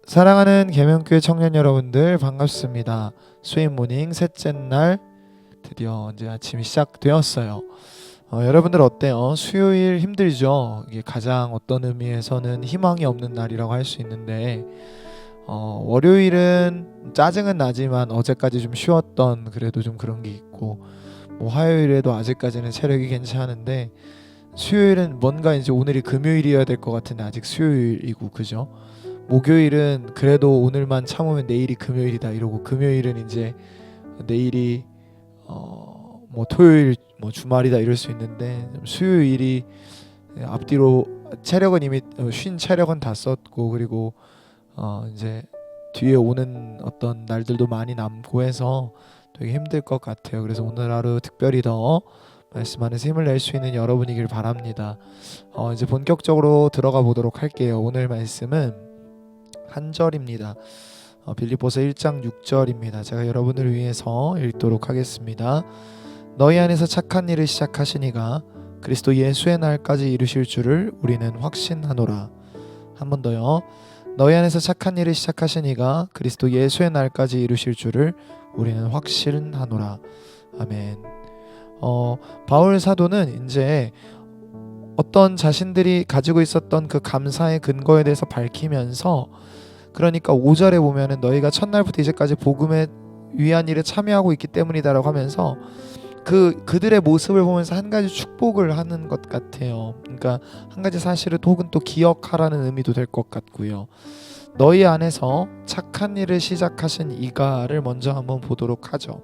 사랑하는 계명교회 청년 여러분들 반갑습니다. 스윗 모닝 셋째 날 드디어 이제 아침이 시작되었어요. 여러분들 어때요? 수요일 힘들죠? 이게 가장 어떤 의미에서는 희망이 없는 날이라고 할 수 있는데 월요일은 짜증은 나지만 어제까지 좀 쉬었던 그래도 좀 그런 게 있고 뭐 화요일에도 아직까지는 체력이 괜찮은데 수요일은 뭔가 이제 오늘이 금요일이어야 될 것 같은데 아직 수요일이고 그죠? 목요일은 그래도 오늘만 참으면 내일이 금요일이다 이러고 금요일은 이제 내일이 뭐 토요일 뭐 주말이다 이럴 수 있는데 수요일이 앞뒤로 체력은 이미 쉰 체력은 다 썼고 그리고 이제 뒤에 오는 어떤 날들도 많이 남고 해서 되게 힘들 것 같아요. 그래서 오늘 하루 특별히 더 말씀 안에서 힘을 낼 수 있는 여러분이길 바랍니다. 이제 본격적으로 들어가 보도록 할게요. 오늘 말씀은 한 절입니다. 빌립보서 1장 6절입니다. 제가 여러분을 위해서 읽도록 하겠습니다. 너희 안에서 착한 일을 시작하시니가 그리스도 예수의 날까지 이루실 줄을 우리는 확신하노라. 한 번 더요. 너희 안에서 착한 일을 시작하시니가 그리스도 예수의 날까지 이루실 줄을 우리는 확신하노라. 아멘. 바울 사도는 이제 어떤 자신들이 가지고 있었던 그 감사의 근거에 대해서 밝히면서 그러니까 5절에 보면은 너희가 첫날부터 이제까지 복음에 위한 일에 참여하고 있기 때문이다라고 하면서 그들의 모습을 보면서 한 가지 축복을 하는 것 같아요. 그러니까 한 가지 사실을 혹은 또 기억하라는 의미도 될 것 같고요. 너희 안에서 착한 일을 시작하신 이가를 먼저 한번 보도록 하죠.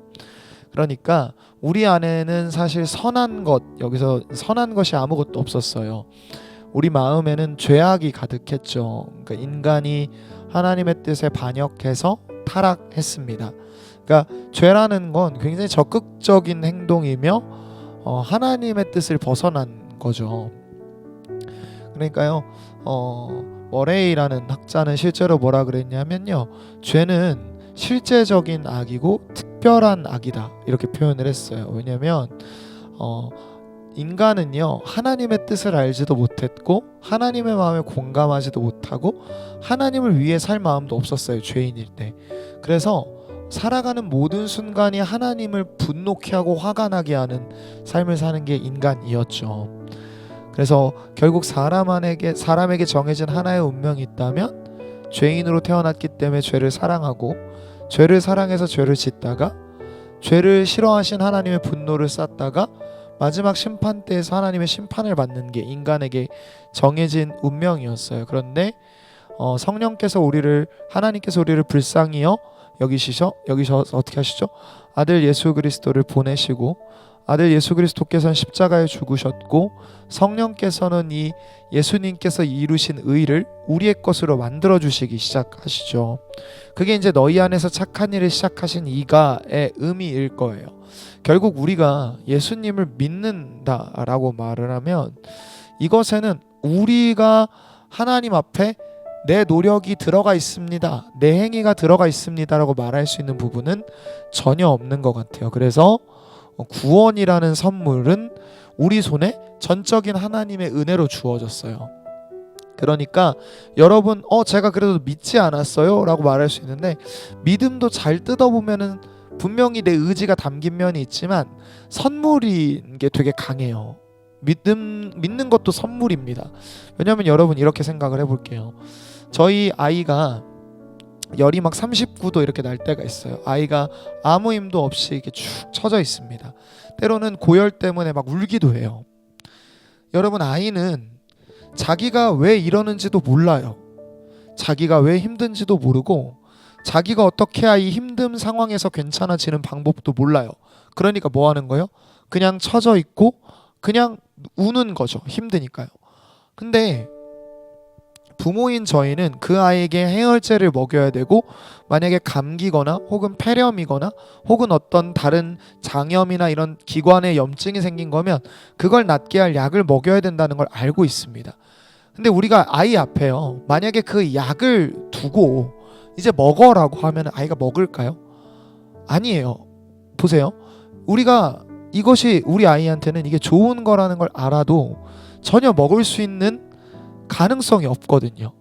그러니까 우리 안에는 사실 선한 것, 여기서 선한 것이 아무것도 없었어요. 우리 마음에는 죄악이 가득했죠. 그러니까 인간이 하나님의 뜻에 반역해서 타락했습니다. 그러니까 죄라는 건 굉장히 적극적인 행동이며 하나님의 뜻을 벗어난 거죠. 그러니까요. 머레이라는 학자는 실제로 뭐라 그랬냐면요. 죄는 실제적인 악이고 특별한 악이다 이렇게 표현을 했어요. 왜냐하면 인간은요 하나님의 뜻을 알지도 못했고 하나님의 마음에 공감하지도 못하고 하나님을 위해 살 마음도 없었어요. 죄인일 때. 그래서 살아가는 모든 순간이 하나님을 분노케 하고 화가 나게 하는 삶을 사는 게 인간이었죠. 그래서 결국 사람에게 정해진 하나의 운명이 있다면 죄인으로 태어났기 때문에 죄를 사랑하고 죄를 사랑해서 죄를 짓다가 죄를 싫어하신 하나님의 분노를 쌓다가 마지막 심판대에서 하나님의 심판을 받는 게 인간에게 정해진 운명이었어요. 그런데 하나님께서 우리를 불쌍히 여기셔서 어떻게 하시죠? 아들 예수 그리스도를 보내시고 아들 예수 그리스도께서는 십자가에 죽으셨고 성령께서는 이 예수님께서 이루신 의를 우리의 것으로 만들어 주시기 시작하시죠. 그게 이제 너희 안에서 착한 일을 시작하신 이가의 의미일 거예요. 결국 우리가 예수님을 믿는다라고 말을 하면 이것에는 우리가 하나님 앞에 내 노력이 들어가 있습니다, 내 행위가 들어가 있습니다라고 말할 수 있는 부분은 전혀 없는 것 같아요. 그래서 구원이라는 선물은 우리 손에 전적인 하나님의 은혜로 주어졌어요. 그러니까 여러분 제가 그래도 믿지 않았어요 라고 말할 수 있는데 믿음도 잘 뜯어보면은 분명히 내 의지가 담긴 면이 있지만 선물인 게 되게 강해요. 믿는 것도 선물입니다. 왜냐하면 여러분 이렇게 생각을 해볼게요. 저희 아이가 열이 막 39도 이렇게 날 때가 있어요. 아이가 아무 힘도 없이 이렇게 축 처져 있습니다. 때로는 고열 때문에 막 울기도 해요. 여러분 아이는 자기가 왜 이러는지도 몰라요. 자기가 왜 힘든지도 모르고 자기가 어떻게 해야 이 힘든 상황에서 괜찮아지는 방법도 몰라요. 그러니까 뭐 하는 거예요? 그냥 처져 있고 그냥 우는 거죠. 힘드니까요. 근데 부모인 저희는 그 아이에게 해열제를 먹여야 되고 만약에 감기거나 혹은 폐렴이거나 혹은 어떤 다른 장염이나 이런 기관에 염증이 생긴 거면 그걸 낫게 할 약을 먹여야 된다는 걸 알고 있습니다. 근데 우리가 아이 앞에요 만약에 그 약을 두고 이제 먹어라고 하면 아이가 먹을까요? 아니에요. 보세요. 우리가 이것이 우리 아이한테는 이게 좋은 거라는 걸 알아도 전혀 먹을 수 있는 가능성이 없거든요.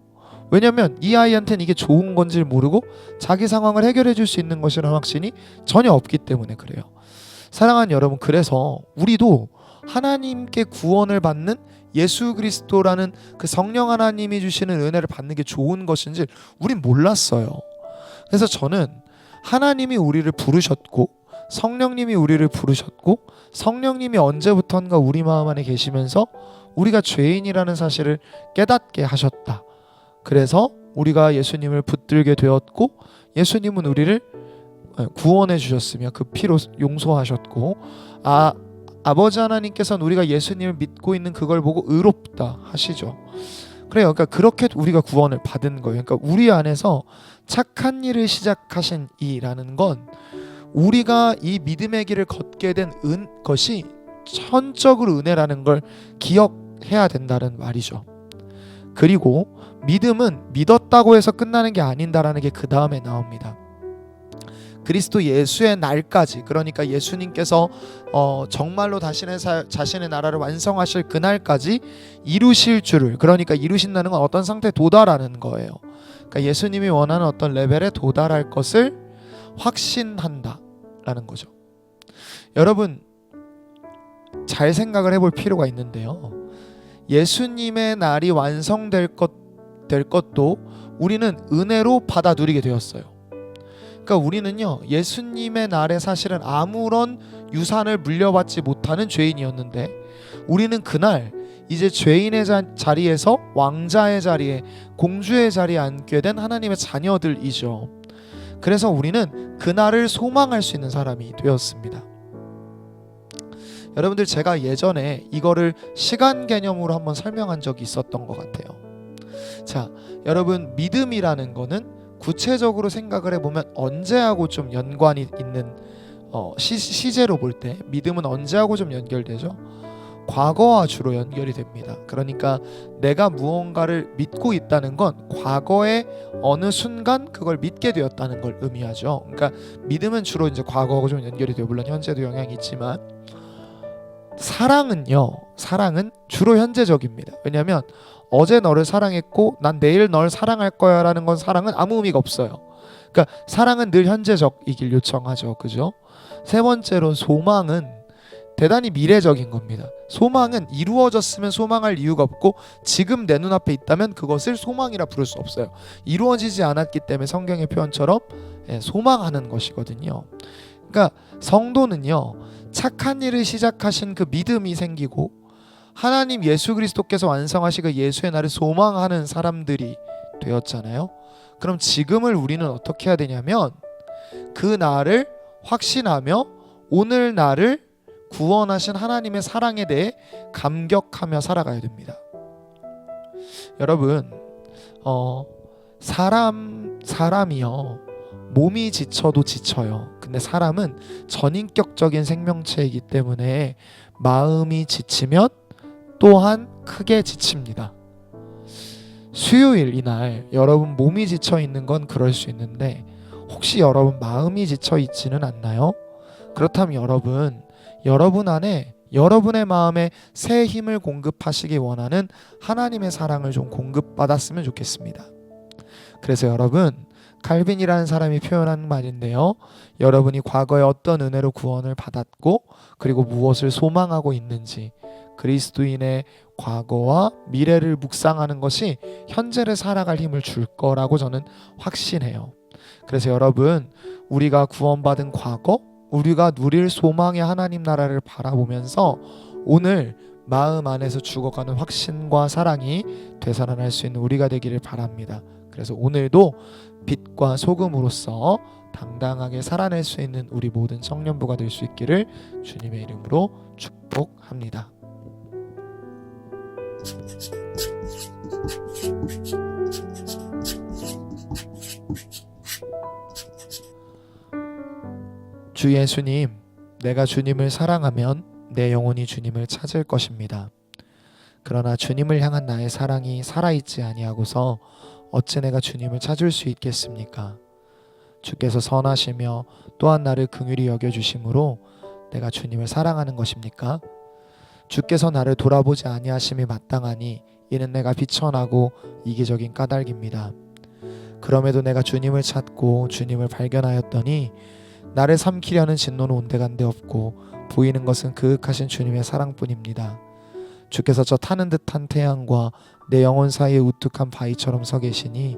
왜냐면 이 아이한테는 이게 좋은 건지 모르고 자기 상황을 해결해 줄 수 있는 것이라는 확신이 전혀 없기 때문에 그래요. 사랑하는 여러분, 그래서 우리도 하나님께 구원을 받는 예수 그리스도라는 그 성령 하나님이 주시는 은혜를 받는 게 좋은 것인지 우린 몰랐어요. 그래서 저는 하나님이 우리를 부르셨고 성령님이 우리를 부르셨고 성령님이 언제부턴가 우리 마음 안에 계시면서 우리가 죄인이라는 사실을 깨닫게 하셨다. 그래서 우리가 예수님을 붙들게 되었고 예수님은 우리를 구원해 주셨으며 그 피로 용서하셨고 아버지 하나님께서는 우리가 예수님을 믿고 있는 그걸 보고 의롭다 하시죠. 그래요. 그러니까 그렇게 우리가 구원을 받은 거예요. 그러니까 우리 안에서 착한 일을 시작하신 이라는 건 우리가 이 믿음의 길을 걷게 된 것이 천적으로 은혜라는 걸 기억해야 된다는 말이죠. 그리고 믿음은 믿었다고 해서 끝나는 게 아닌다라는 게 그 다음에 나옵니다. 그리스도 예수의 날까지, 그러니까 예수님께서 정말로 자신의 나라를 완성하실 그날까지 이루실 줄을, 그러니까 이루신다는 건 어떤 상태에 도달하는 거예요. 그러니까 예수님이 원하는 어떤 레벨에 도달할 것을 확신한다라는 거죠. 여러분 잘 생각을 해볼 필요가 있는데요. 예수님의 날이 완성될 것도 우리는 은혜로 받아 누리게 되었어요. 그러니까 우리는요, 예수님의 날에 사실은 아무런 유산을 물려받지 못하는 죄인이었는데 우리는 그날 이제 죄인의 자리에서 왕자의 자리에, 공주의 자리에 앉게 된 하나님의 자녀들이죠. 그래서 우리는 그날을 소망할 수 있는 사람이 되었습니다. 여러분들, 제가 예전에 이거를 시간 개념으로 한번 설명한 적이 있었던 것 같아요. 자, 여러분, 믿음이라는 거는 구체적으로 생각을 해보면 언제하고 좀 연관이 있는 시제로 볼 때 믿음은 언제하고 좀 연결되죠? 과거와 주로 연결이 됩니다. 그러니까 내가 무언가를 믿고 있다는 건 과거의 어느 순간 그걸 믿게 되었다는 걸 의미하죠. 그러니까 믿음은 주로 이제 과거하고 좀 연결이 돼요. 물론 현재도 영향이 있지만 사랑은 주로 현재적입니다. 왜냐하면 어제 너를 사랑했고 난 내일 널 사랑할 거야 라는 건 사랑은 아무 의미가 없어요. 그러니까 사랑은 늘 현재적이길 요청하죠. 그죠? 세 번째로 소망은 대단히 미래적인 겁니다. 소망은 이루어졌으면 소망할 이유가 없고 지금 내 눈앞에 있다면 그것을 소망이라 부를 수 없어요. 이루어지지 않았기 때문에 성경의 표현처럼 소망하는 것이거든요. 그러니까 성도는요, 착한 일을 시작하신 그 믿음이 생기고 하나님 예수 그리스도께서 완성하신 그 예수의 날을 소망하는 사람들이 되었잖아요. 그럼 지금을 우리는 어떻게 해야 되냐면 그 날을 확신하며 오늘 나를 구원하신 하나님의 사랑에 대해 감격하며 살아가야 됩니다. 여러분, 사람이요, 몸이 지쳐도 지쳐요. 근데 사람은 전인격적인 생명체이기 때문에 마음이 지치면 또한 크게 지칩니다. 수요일 이날 여러분 몸이 지쳐 있는 건 그럴 수 있는데 혹시 여러분 마음이 지쳐 있지는 않나요? 그렇다면 여러분 안에 여러분의 마음에 새 힘을 공급하시기 원하는 하나님의 사랑을 좀 공급받았으면 좋겠습니다. 그래서 여러분, 칼빈이라는 사람이 표현한 말인데요. 여러분이 과거에 어떤 은혜로 구원을 받았고 그리고 무엇을 소망하고 있는지 그리스도인의 과거와 미래를 묵상하는 것이 현재를 살아갈 힘을 줄 거라고 저는 확신해요. 그래서 여러분, 우리가 구원받은 과거, 우리가 누릴 소망의 하나님 나라를 바라보면서 오늘 마음 안에서 죽어가는 확신과 사랑이 되살아날 수 있는 우리가 되기를 바랍니다. 그래서 오늘도 빛과 소금으로서 당당하게 살아낼 수 있는 우리 모든 청년부가 될 수 있기를 주님의 이름으로 축복합니다. 주 예수님, 내가 주님을 사랑하면 내 영혼이 주님을 찾을 것입니다. 그러나 주님을 향한 나의 사랑이 살아있지 아니하고서 어찌 내가 주님을 찾을 수 있겠습니까? 주께서 선하시며 또한 나를 긍휼히 여겨주심으로 내가 주님을 사랑하는 것입니까? 주께서 나를 돌아보지 아니하심이 마땅하니 이는 내가 비천하고 이기적인 까닭입니다. 그럼에도 내가 주님을 찾고 주님을 발견하였더니 나를 삼키려는 진노는 온데간데 없고 보이는 것은 그윽하신 주님의 사랑뿐입니다. 주께서 저 타는 듯한 태양과 내 영혼 사이에 우뚝한 바위처럼 서 계시니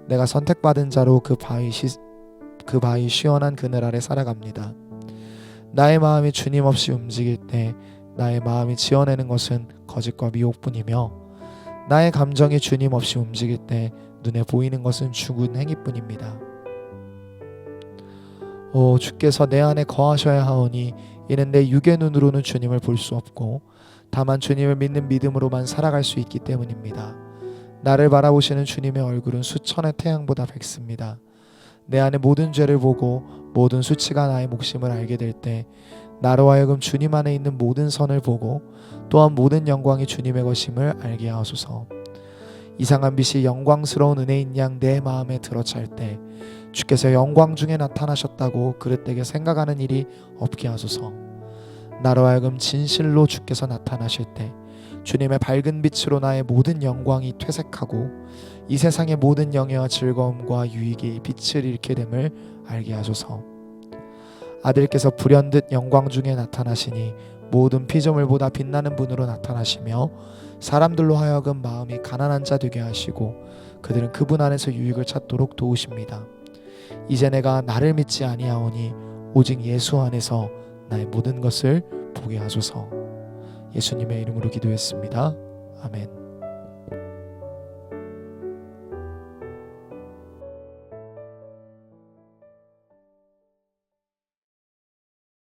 내가 선택받은 자로 그 바위 시원한 그늘 아래 살아갑니다. 나의 마음이 주님 없이 움직일 때 나의 마음이 지어내는 것은 거짓과 미혹뿐이며 나의 감정이 주님 없이 움직일 때 눈에 보이는 것은 죽은 행위뿐입니다. 주께서 내 안에 거하셔야 하오니 이는 내 육의 눈으로는 주님을 볼 수 없고 다만 주님을 믿는 믿음으로만 살아갈 수 있기 때문입니다. 나를 바라보시는 주님의 얼굴은 수천의 태양보다 밝습니다. 내 안의 모든 죄를 보고 모든 수치가 나의 몫임을 알게 될 때 나로 하여금 주님 안에 있는 모든 선을 보고 또한 모든 영광이 주님의 것임을 알게 하소서. 이상한 빛이 영광스러운 은혜인 양 내 마음에 들어찰 때 주께서 영광 중에 나타나셨다고 그릇되게 생각하는 일이 없게 하소서. 나로 하여금 진실로 주께서 나타나실 때 주님의 밝은 빛으로 나의 모든 영광이 퇴색하고 이 세상의 모든 영예와 즐거움과 유익이 빛을 잃게 됨을 알게 하소서. 아들께서 불현듯 영광 중에 나타나시니 모든 피조물보다 빛나는 분으로 나타나시며 사람들로 하여금 마음이 가난한 자 되게 하시고 그들은 그분 안에서 유익을 찾도록 도우십니다. 이제 내가 나를 믿지 아니하오니 오직 예수 안에서 나의 모든 것을 보게 하소서. 예수님의 이름으로 기도했습니다. 아멘.